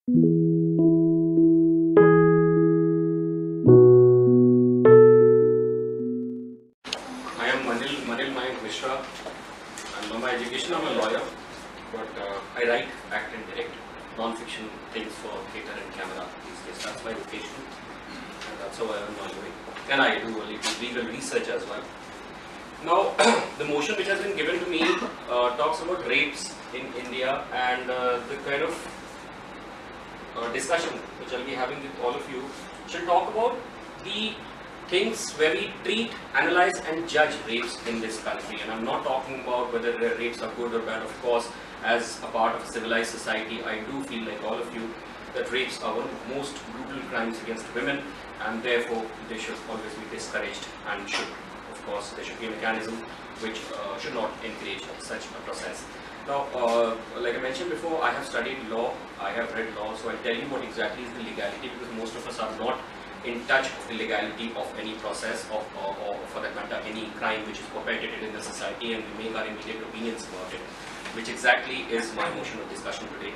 I am Manil Mayank Mishra, and by my education I'm a lawyer, but I write, act and direct non-fiction things for theatre and camera these days. That's my vocation, and that's how I earn my living. And I do a little legal research as well. Now, the motion which has been given to me talks about rapes in India, and the kind of discussion which I'll be having with all of you shall talk about the things where we treat, analyze and judge rapes in this country. And I'm not talking about whether rapes are good or bad. Of course, as a part of a civilized society, I do feel like all of you that rapes are one of the most brutal crimes against women, and therefore they should always be discouraged, and should, of course, there should be a mechanism which should not encourage such a process. Now, like I mentioned before, I have studied law, I have read law, so I'll tell you what exactly is the legality, because most of us are not in touch of the legality of any process or for that matter any crime which is perpetrated in the society, and we make our immediate opinions about it, which exactly is my motion of discussion today.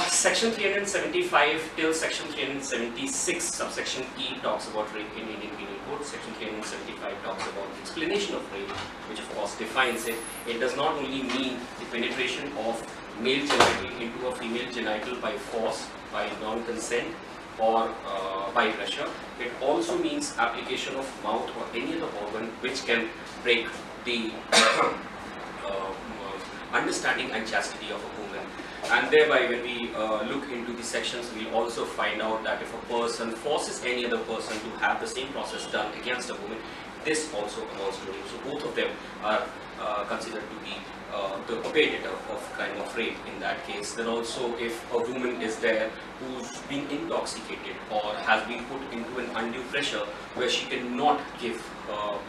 Section 375 till section 376 subsection E talks about rape in Indian Penal Code. Section 375 talks about the explanation of rape, which of course defines it. It does not only mean the penetration of male genital into a female genital by force, by non-consent or by pressure. It also means application of mouth or any other organ which can break the understanding and chastity of a woman. And thereby, when we look into the sections, we'll also find out that if a person forces any other person to have the same process done against a woman, this also amounts to rape. So both of them are considered to be the perpetrator of crime of rape in that case. Then also, if a woman is there who's been intoxicated or has been put into an undue pressure where she cannot give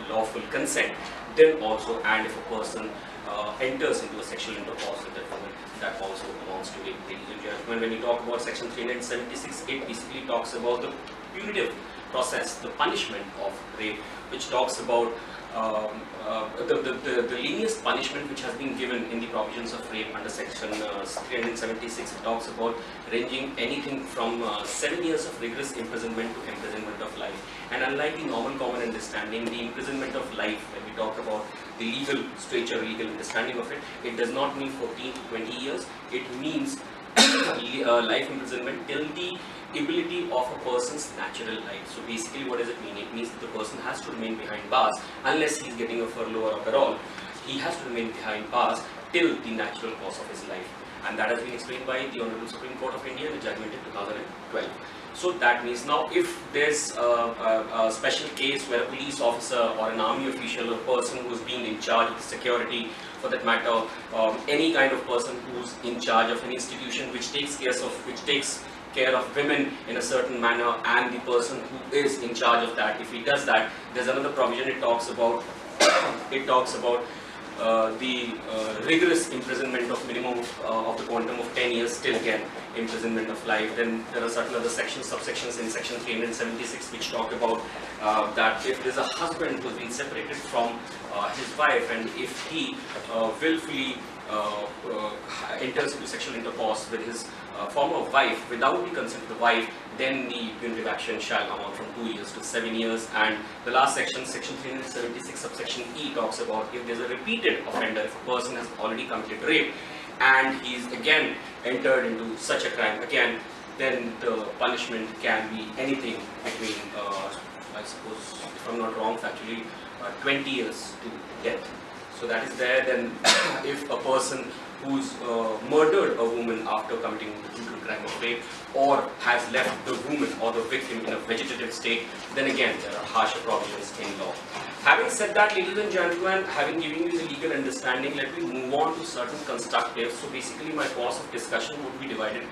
lawful consent, then also, and if a person enters into a sexual intercourse with that woman, that also amounts to rape, ladies and gentlemen. When we talk about section 376, it basically talks about the punitive process, the punishment of rape, which talks about the leniest punishment which has been given in the provisions of rape under section 376. It talks about ranging anything from 7 years of rigorous imprisonment to imprisonment of life. And unlike the normal common understanding, the imprisonment of life, when we talk about the legal stature, legal understanding of it, it does not mean 14 to 20 years. It means life imprisonment till the ability of a person's natural life. So basically, what does it mean? It means that the person has to remain behind bars unless he is getting a furlough or a parole. He has to remain behind bars till the natural course of his life, and that has been explained by the Honorable Supreme Court of India in the judgment in 2012. So that means now, if there's a special case where a police officer or an army official or person who's being in charge of the security, for that matter, any kind of person who's in charge of an institution which takes care of women in a certain manner, and the person who is in charge of that, if he does that, there's another provision. It talks about the rigorous imprisonment of minimum of the quantum of 10 years till again imprisonment of life. Then there are certain other sections, subsections in section 376 which talk about that if there's a husband who's been separated from his wife, and if he willfully enters into sexual intercourse with his former wife without the consent of the wife, then the punitive action shall amount from 2 years to 7 years. And the last section, section 376 subsection E, talks about if there's a repeated offender, if a person has already committed rape and he's again entered into such a crime again, then the punishment can be anything between, I suppose, if I'm not wrong, actually 20 years to death. So that is there. Then if a person who's murdered a woman after committing the brutal crime of rape, or has left the woman or the victim in a vegetative state, then again there are harsher provisions in law. Having said that, ladies and gentlemen, having given you the legal understanding, let me move on to certain constructives. So basically my course of discussion would be divided.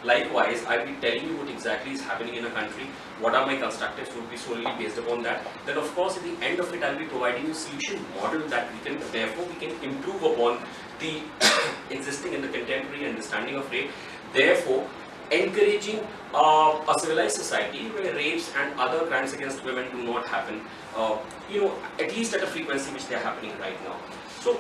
Likewise, I'll be telling you what exactly is happening in a country. What are my constructives would be solely based upon that. Then of course at the end of it, I'll be providing you a solution model that we can, therefore we can improve upon the existing and the contemporary understanding of rape, therefore encouraging a civilized society where rapes and other crimes against women do not happen, at least at a frequency which they are happening right now. So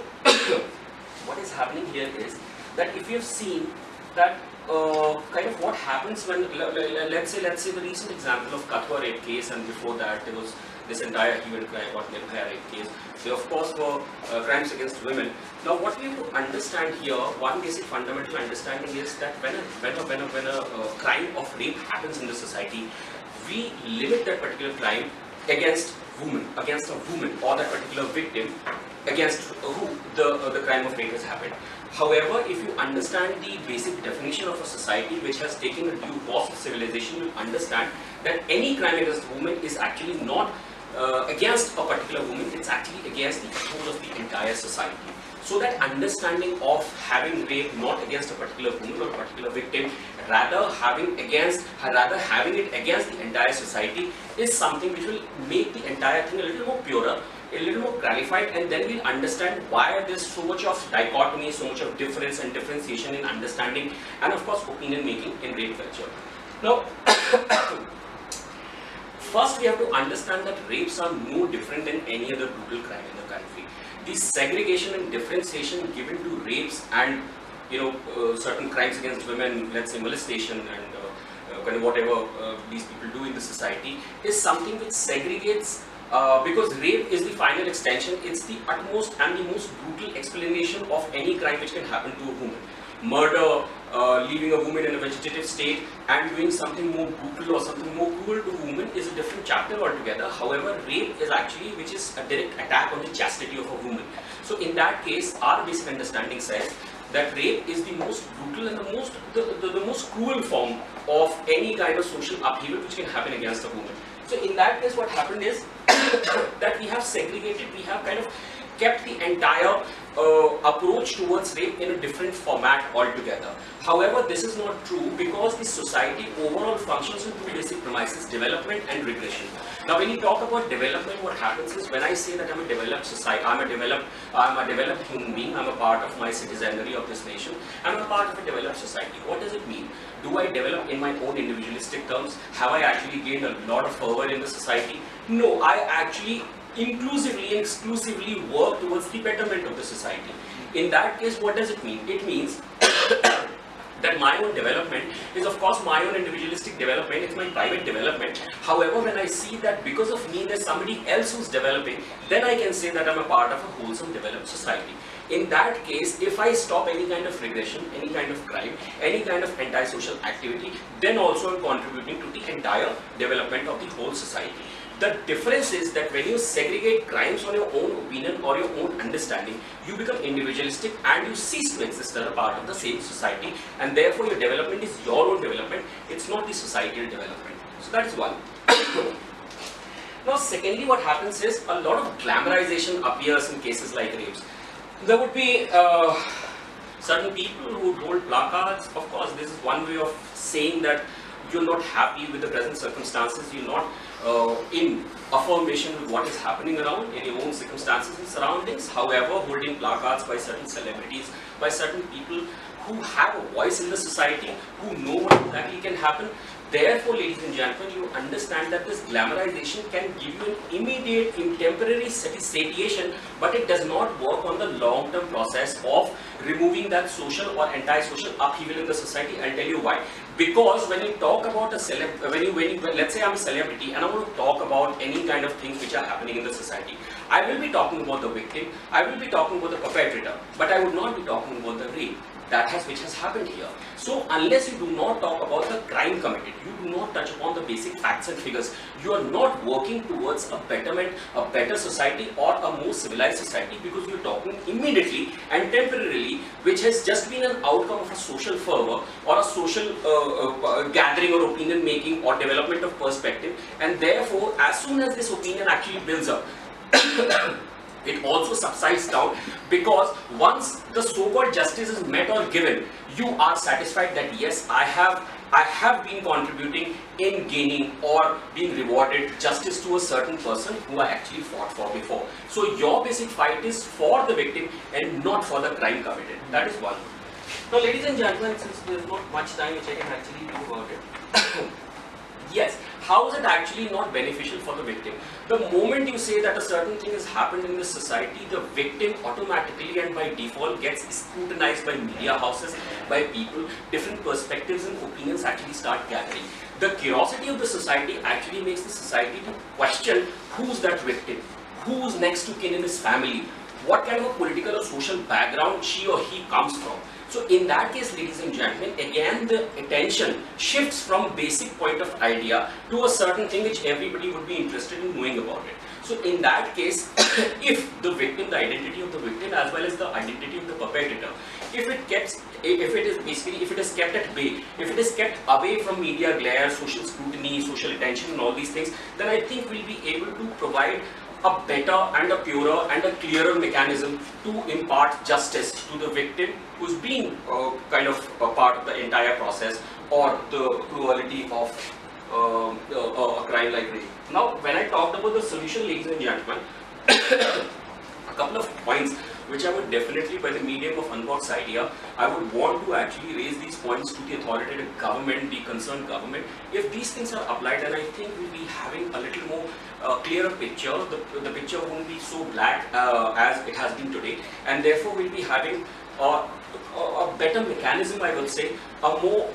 what is happening here is that if you have seen that kind of what happens when, let's say the recent example of Kathua rape case, and before that there was this entire hue and cry about Nirbhaya rape case. They of course were crimes against women. Now what we have to understand here, one basic fundamental understanding is that when a crime of rape happens in the society, we limit that particular crime against woman, against a woman or that particular victim against who the crime of rape has happened. However, if you understand the basic definition of a society which has taken a due course of civilization, you understand that any crime against a woman is actually not against a particular woman, it's actually against the whole of the entire society. So that understanding of having rape not against a particular woman or a particular victim, rather having it against the entire society is something which will make the entire thing a little more purer, a little more clarified, and then we'll understand why there's so much of dichotomy, so much of difference and differentiation in understanding and of course opinion making in rape culture. Now, first we have to understand that rapes are no different than any other brutal crime in the country. The segregation and differentiation given to rapes and certain crimes against women, let's say molestation and kind of whatever these people do in the society, is something which segregates because rape is the final extension, it's the utmost and the most brutal explanation of any crime which can happen to a woman. Murder, leaving a woman in a vegetative state and doing something more brutal or something more cruel to a woman is a different chapter altogether. However, rape is actually which is a direct attack on the chastity of a woman. So in that case, our basic understanding says that rape is the most brutal and the most cruel form of any kind of social upheaval which can happen against a woman. So in that case, what happened is that we have segregated, we have kind of kept the entire approach towards rape in a different format altogether. However, this is not true because the society overall functions on two basic premises: development and regression. Now, when you talk about development, what happens is when I say that I'm a developed society, I'm a developed human being, I'm a part of my citizenry of this nation, I'm a part of a developed society. What does it mean? Do I develop in my own individualistic terms? Have I actually gained a lot of power in the society? No, I actually inclusively and exclusively work towards the betterment of the society. In that case, what does it mean? It means that my own development is of course my own individualistic development, it's my private development. However, when I see that because of me there's somebody else who's developing, then I can say that I'm a part of a wholesome developed society. In that case, if I stop any kind of regression, any kind of crime, any kind of antisocial activity, then also I'm contributing to the entire development of the whole society. The difference is that when you segregate crimes on your own opinion or your own understanding, you become individualistic and you cease to exist as a part of the same society, and therefore your development is your own development, it's not the societal development. So that is one. Now secondly, what happens is a lot of glamorization appears in cases like rapes. There would be certain people who would hold placards. Of course, this is one way of saying that you're not happy with the present circumstances, you're not in affirmation with what is happening around in your own circumstances and surroundings. However, holding placards by certain celebrities, by certain people who have a voice in the society, who know what exactly can happen. Therefore, ladies and gentlemen, you understand that this glamorization can give you an immediate, temporary satiation, but it does not work on the long-term process of removing that social or anti-social upheaval in the society. I'll tell you why. Because when you talk about a let's say I'm a celebrity and I want to talk about any kind of things which are happening in the society, I will be talking about the victim, I will be talking about the perpetrator, but I would not be talking about the rape which has happened here. So unless you do not talk about the crime committed, you do not touch upon the basic facts and figures, you are not working towards a betterment, a better society or a more civilized society, because you're talking immediately and temporarily, which has just been an outcome of a social fervor or a social gathering or opinion making or development of perspective, and therefore as soon as this opinion actually builds up, it also subsides down, because once the so-called justice is met or given, you are satisfied that yes, I have been contributing in gaining or being rewarded justice to a certain person who I actually fought for before. So your basic fight is for the victim and not for the crime committed. That is one. Now, ladies and gentlemen, since there is not much time which I can actually do about it, Yes, how is it actually not beneficial for the victim? The moment you say that a certain thing has happened in this society, the victim automatically and by default gets scrutinized by media houses, by people. Different perspectives and opinions actually start gathering. The curiosity of the society actually makes the society to question who's that victim, who's next to kin in his family, what kind of a political or social background she or he comes from. So in that case, ladies and gentlemen, again the attention shifts from basic point of idea to a certain thing which everybody would be interested in knowing about it. So in that case, if the victim, the identity of the victim as well as the identity of the perpetrator, if it is kept at bay, if it is kept away from media glare, social scrutiny, social attention and all these things, then I think we'll be able to provide a better and a purer and a clearer mechanism to impart justice to the victim who's been kind of a part of the entire process or the cruelty of a crime like rape. Now, when I talked about the solution, ladies and gentlemen, a couple of points which I would definitely, by the medium of Unbox Idea, I would want to actually raise these points to the authoritative government, the concerned government. If these things are applied, then I think we'll be having a little more clearer picture. The picture won't be so black as it has been today, and therefore we'll be having a better mechanism, I would say, a more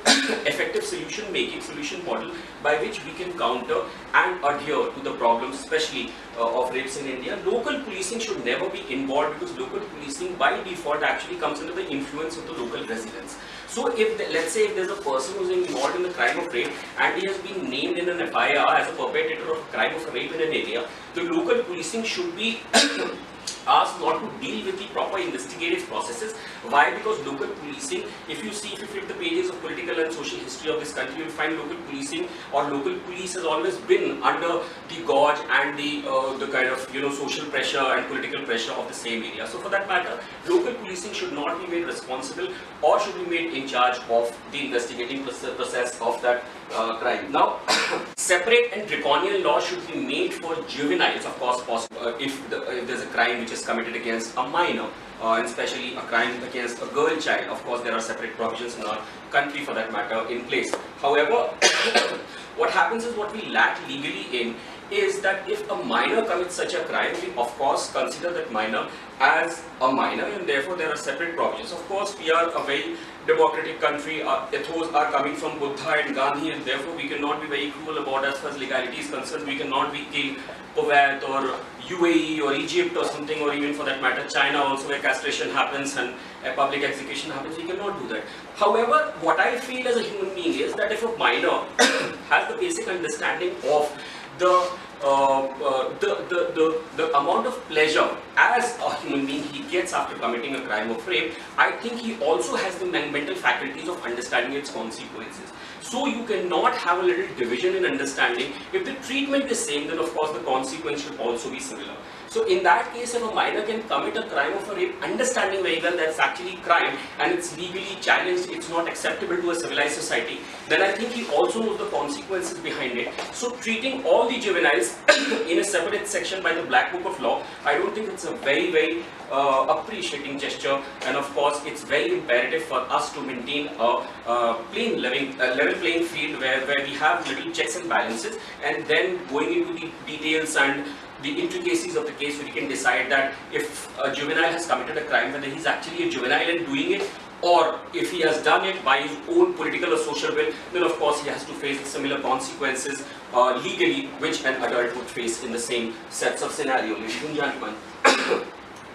effective solution model by which we can counter and adhere to the problems, especially of rapes in India. Local policing should never be involved because local policing by default actually comes under the influence of the local residents. So if, let's say, if there's a person who's involved in the crime of rape and he has been named in an FIR as a perpetrator of a crime of rape in an area, the local policing should be asked not to deal with the proper investigative processes. Why? Because local policing, if you flip the pages of political and social history of this country, you will find local policing or local police has always been under the gauge and the kind of social pressure and political pressure of the same area. So for that matter, local policing should not be made responsible or should be made in charge of the investigating process of that crime. Now, separate and draconian laws should be made for juveniles, of course, possible if there's a crime which is committed against a minor, and especially a crime against a girl child. Of course, there are separate provisions in our country for that matter in place. However, what happens is, what we lack legally in is that if a minor commits such a crime, we of course consider that minor as a minor, and therefore there are separate provisions. Of course, we are a very democratic country. Our ethos are coming from Buddha and Gandhi, and therefore we cannot be very cruel about as far as legality is concerned. We cannot be kill Kuwait or UAE or Egypt or something, or even for that matter China also, where castration happens and a public execution happens. We cannot do that. However, what I feel as a human being is that if a minor has the basic understanding of the amount of pleasure as a human being he gets after committing a crime of rape, I think he also has the mental faculties of understanding its consequences. So you cannot have a little division in understanding. If the treatment is same, then of course the consequence should also be similar. So in that case, if a minor can commit a crime of a rape, understanding very well that it's actually crime and it's legally challenged, it's not acceptable to a civilized society, then I think he also knows the consequences behind it. So treating all the juveniles in a separate section by the Black Book of Law, I don't think it's a very appreciating gesture, and of course it's very imperative for us to maintain a level playing field where we have little checks and balances, and then going into the details and the intricacies of the case, where we can decide that if a juvenile has committed a crime, whether he's actually a juvenile and doing it, or if he has done it by his own political or social will, then of course he has to face similar consequences legally, which an adult would face in the same sets of scenario. Ladies and gentlemen,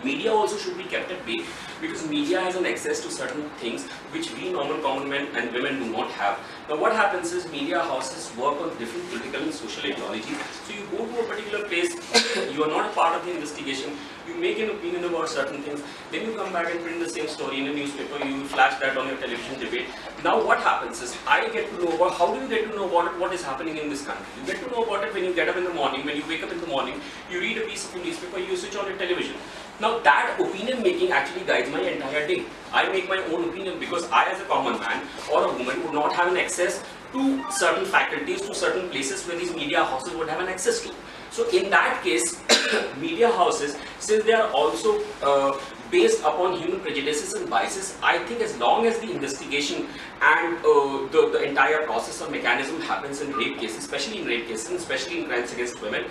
media also should be kept at bay, because media has an access to certain things which we normal common men and women do not have. Now what happens is, media houses work on different political and social ideologies. So you go to a particular place, you are not a part of the investigation, you make an opinion about certain things, then you come back and print the same story in a newspaper, you flash that on your television debate. Now what happens is, I get to know about, how do you get to know about it, what is happening in this country? You get to know about it when you get up in the morning, when you wake up in the morning, you read a piece of a newspaper, you switch on your television. Now that opinion making actually guides my entire day. I make my own opinion because I, as a common man or a woman, would not have an access to certain faculties, to certain places where these media houses would have an access to. So in that case, media houses, since they are also based upon human prejudices and biases. I think as long as the investigation and the entire process or mechanism happens in rape cases, especially in rape cases, and especially in crimes against women,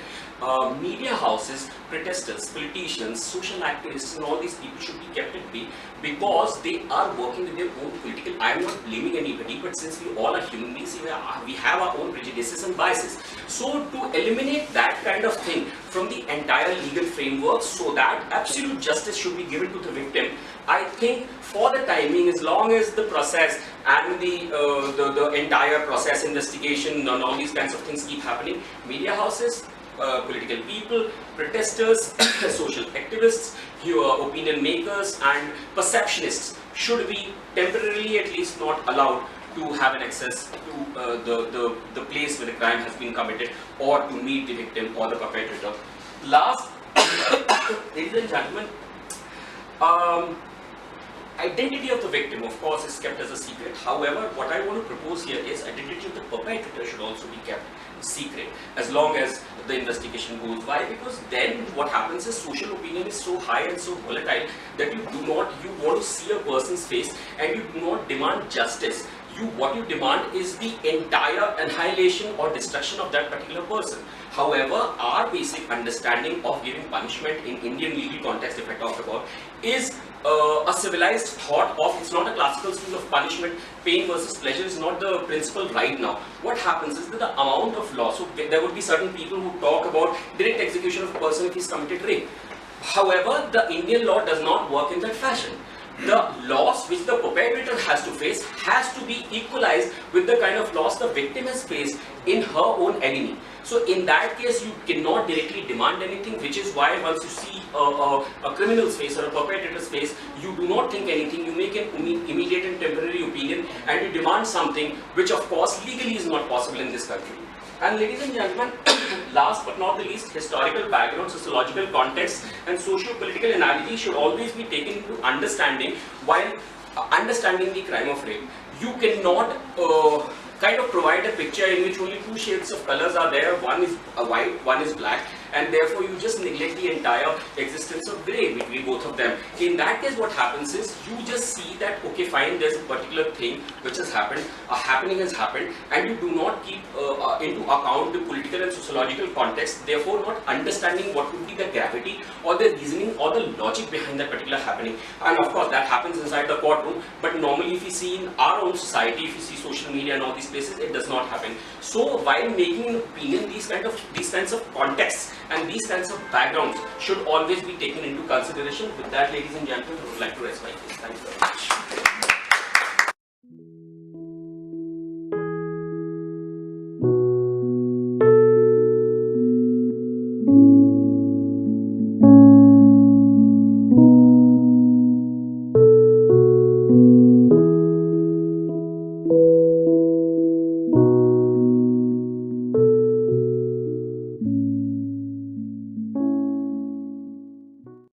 media houses, protesters, politicians, social activists, and all these people should be kept at bay, because they are working with their own political. I am not blaming anybody, but since we all are human beings, we have our own prejudices and biases. So to eliminate that kind of thing from the entire legal framework, so that absolute justice should be given to the victim, I think for the timing, as long as the process and the entire process, investigation, and all these kinds of things keep happening, media houses, political people, protesters, social activists, opinion makers, and perceptionists should be temporarily at least not allowed to have an access to the place where the crime has been committed, or to meet the victim or the perpetrator. Last, ladies and gentlemen, identity of the victim, of course, is kept as a secret. However, what I want to propose here is identity of the perpetrator should also be kept secret, as long as the investigation goes. Why? Because then what happens is social opinion is so high and so volatile that you want to see a person's face and you do not demand justice. What you demand is the entire annihilation or destruction of that particular person. However, our basic understanding of giving punishment in Indian legal context, if I talk about, is a civilized thought of, it's not a classical school of punishment. Pain versus pleasure is not the principle right now. What happens is that the amount of law, so there would be certain people who talk about direct execution of a person if he's committed rape. However, the Indian law does not work in that fashion. The loss which the perpetrator has to face has to be equalized with the kind of loss the victim has faced in her own enemy. So in that case, you cannot directly demand anything, which is why once you see a criminal's face or a perpetrator's face, you do not think anything, you make an immediate and temporary opinion, and you demand something which of course legally is not possible in this country. And ladies and gentlemen, last but not the least, historical background, sociological context, and socio-political analogy should always be taken into understanding while understanding the crime of rape. You cannot kind of provide a picture in which only two shades of colors are there, one is white, one is black, and therefore you just neglect the entire existence of grey between both of them. In that case, what happens is you just see that, okay, fine, there's a particular thing which has happened, a happening has happened, and you do not keep into account the political and sociological context, therefore not understanding what would be the gravity or the reasoning or the logic behind that particular happening. And of course, that happens inside the courtroom, but normally if you see in our own society, if you see social media and all these places, it does not happen. So while making an opinion, these kinds of contexts and these kinds of backgrounds should always be taken into consideration. With that, ladies and gentlemen, I would like to raise my case. Thank you very much.